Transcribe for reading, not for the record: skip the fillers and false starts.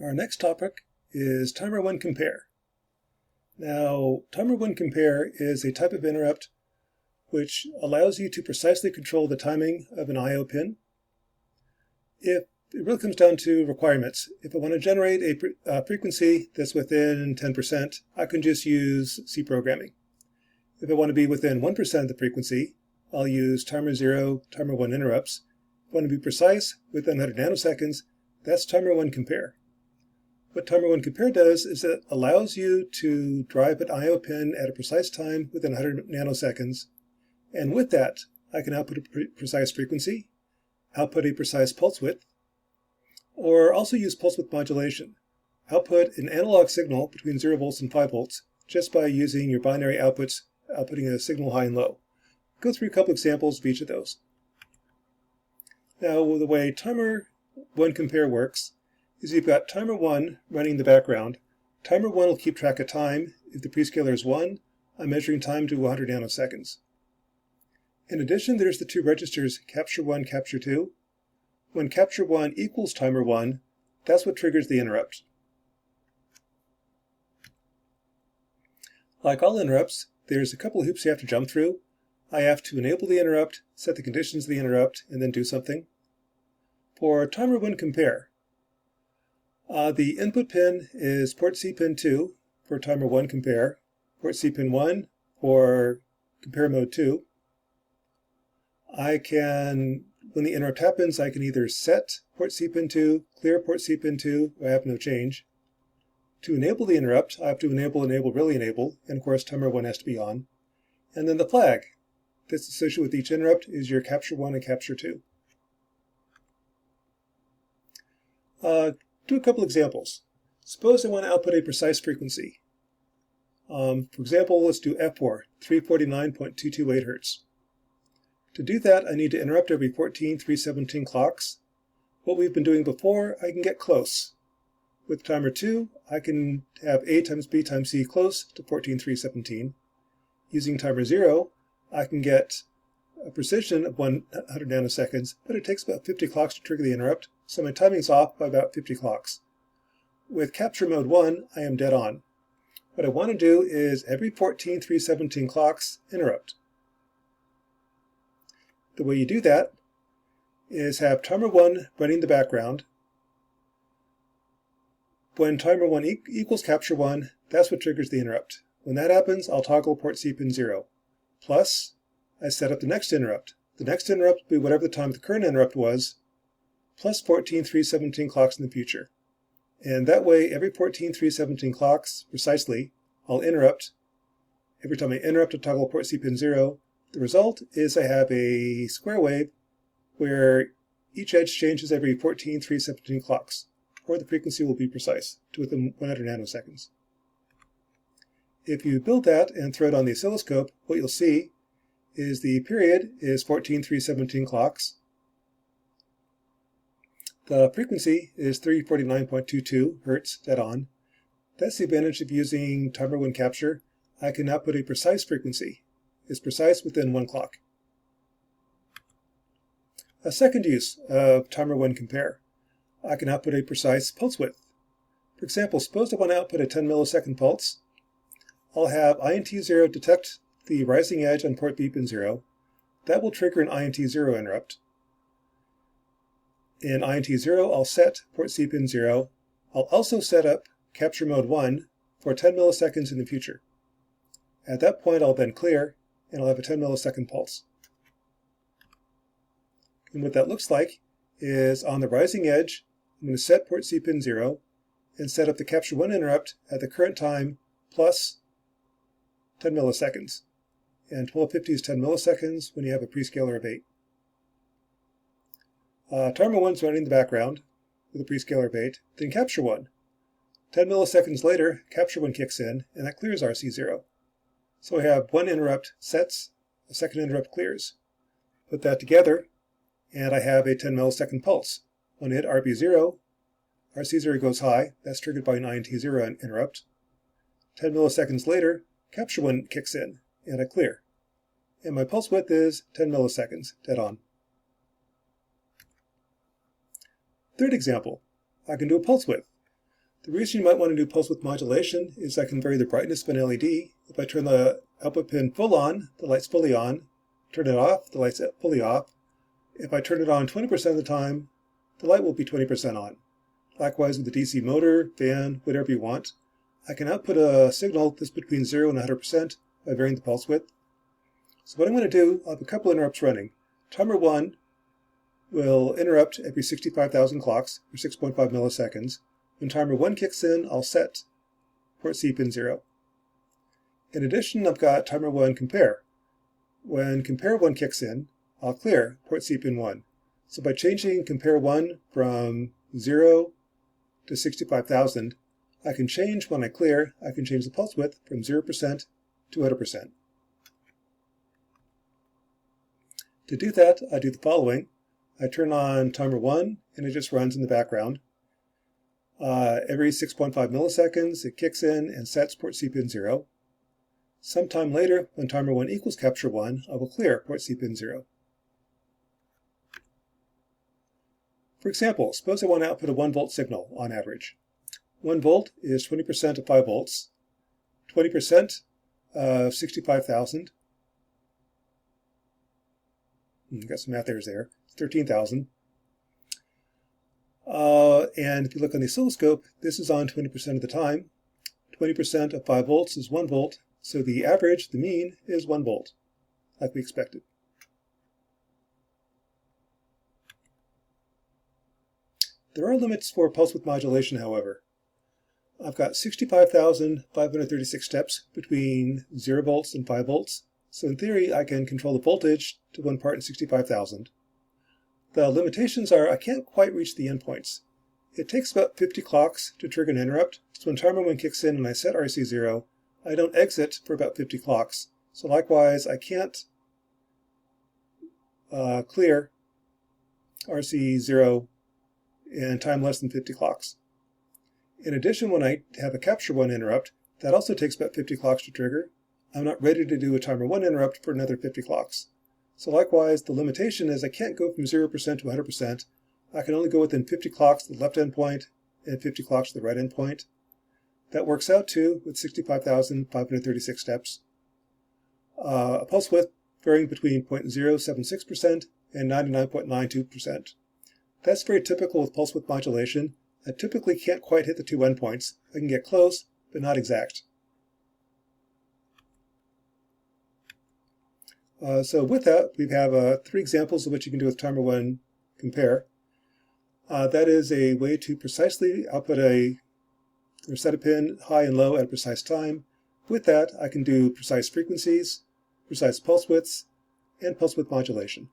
Our next topic is Timer1 Compare. Now, Timer1 Compare is a type of interrupt which allows you to precisely control the timing of an I/O pin. It really comes down to requirements. If I want to generate a frequency that's within 10%, I can just use C programming. If I want to be within 1% of the frequency, I'll use Timer0, Timer1 interrupts. If I want to be precise, within 100 nanoseconds, that's Timer1 Compare. What Timer1 Compare does is it allows you to drive an I/O pin at a precise time within 100 nanoseconds. And with that, I can output a precise frequency, output a precise pulse width, or also use pulse width modulation. Output an analog signal between 0 volts and 5 volts just by using your binary outputs, outputting a signal high and low. Go through a couple examples of each of those. Now, the way Timer1 Compare works is you've got Timer1 running in the background. Timer1 will keep track of time. If the prescaler is 1, I'm measuring time to 100 nanoseconds. In addition, there's the two registers, capture 1, capture 2. When capture 1 equals Timer1, that's what triggers the interrupt. Like all interrupts, there's a couple of hoops you have to jump through. I have to enable the interrupt, set the conditions of the interrupt, and then do something. For Timer1 Compare, the input pin is port C pin 2 for Timer1 Compare, port C pin 1 for Compare mode 2. When the interrupt happens, I can either set port C pin 2, clear port C pin 2, or I have no change. To enable the interrupt, I have to enable, really enable, and of course Timer1 has to be on. And then the flag that's associated with each interrupt is your capture 1 and capture 2. Do a couple examples. Suppose I want to output a precise frequency. For example, let's do F4, 349.228 Hertz. To do that, I need to interrupt every 14,317 clocks. What we've been doing before, I can get close. With Timer 2, I can have A times B times C close to 14,317. Using Timer 0, I can get a precision of 100 nanoseconds, but it takes about 50 clocks to trigger the interrupt, so my timing's off by about 50 clocks. With capture mode 1, I am dead on. What I want to do is every 14,317 clocks, interrupt. The way you do that is have Timer1 running in the background. When Timer1 equals capture 1, that's what triggers the interrupt. When that happens, I'll toggle port C pin 0. Plus, I set up the next interrupt. The next interrupt will be whatever the time the current interrupt was, plus 14,317 clocks in the future. And that way, every 14,317 clocks, precisely, I'll interrupt. Every time I interrupt, I toggle port C pin 0. The result is I have a square wave where each edge changes every 14,317 clocks, or the frequency will be precise, to within 100 nanoseconds. If you build that and throw it on the oscilloscope, what you'll see is the period is 14,317 clocks. The frequency is 349.22 Hertz dead on. That's the advantage of using Timer1 Capture. I can output a precise frequency. It's precise within 1 clock. A second use of Timer1 Compare. I can output a precise pulse width. For example, suppose I want to output a 10 millisecond pulse. I'll have INT0 detect the rising edge on port B pin 0. That will trigger an INT0 interrupt. In INT0, I'll set port C pin 0. I'll also set up capture mode 1 for 10 milliseconds in the future. At that point, I'll then clear, and I'll have a 10 millisecond pulse. And what that looks like is on the rising edge, I'm going to set port C pin 0 and set up the capture 1 interrupt at the current time plus 10 milliseconds. And 1250 is 10 milliseconds when you have a prescaler of 8. Timer 1's running in the background with a prescaler of 8, then capture 1. 10 milliseconds later, capture 1 kicks in, and that clears RC0. So I have one interrupt sets, a second interrupt clears. Put that together, and I have a 10 millisecond pulse. When I hit RB0, RC0 goes high, that's triggered by an INT0 interrupt. 10 milliseconds later, capture 1 kicks in, and I clear. And my pulse width is 10 milliseconds, dead on. Third example, I can do a pulse width. The reason you might want to do pulse width modulation is I can vary the brightness of an LED. If I turn the output pin full on, the light's fully on. Turn it off, the light's fully off. If I turn it on 20% of the time, the light will be 20% on. Likewise with the DC motor, fan, whatever you want. I can output a signal that's between 0 and 100% by varying the pulse width. So what I'm going to do, I'll have a couple interrupts running. Timer 1 will interrupt every 65,000 clocks for 6.5 milliseconds. When timer 1 kicks in, I'll set port C pin 0. In addition, I've got timer 1 compare. When compare 1 kicks in, I'll clear port C pin 1. So by changing compare 1 from 0 to 65,000, I can change when I clear, I can change the pulse width from 0% to 100%. To do that, I do the following. I turn on timer 1 and it just runs in the background. Every 6.5 milliseconds, it kicks in and sets port C pin 0. Sometime later, when timer 1 equals capture 1, I will clear port C pin 0. For example, suppose I want to output a 1 volt signal on average. 1 volt is 20% of 5 volts, 20% of 65,000. Got some math errors there. It's 13,000. And if you look on the oscilloscope, this is on 20% of the time. 20% of 5 volts is 1 volt, so the average, the mean, is 1 volt, like we expected. There are limits for pulse width modulation, however. I've got 65,536 steps between 0 volts and 5 volts, so in theory I can control the voltage to 1 part in 65,000. The limitations are I can't quite reach the endpoints. It takes about 50 clocks to trigger an interrupt, so when timer 1 kicks in and I set RC0, I don't exit for about 50 clocks. So likewise, I can't clear RC0 in time less than 50 clocks. In addition, when I have a capture 1 interrupt, that also takes about 50 clocks to trigger. I'm not ready to do a timer 1 interrupt for another 50 clocks. So likewise, the limitation is I can't go from 0% to 100%. I can only go within 50 clocks to the left endpoint and 50 clocks to the right endpoint. That works out to, with 65,536 steps, a pulse width varying between 0.076% and 99.92%. That's very typical with pulse width modulation. I typically can't quite hit the 2 endpoints. I can get close, but not exact. So with that, we have 3 examples of what you can do with timer 1 compare. That is a way to precisely output or set a pin high and low at a precise time. With that, I can do precise frequencies, precise pulse widths, and pulse width modulation.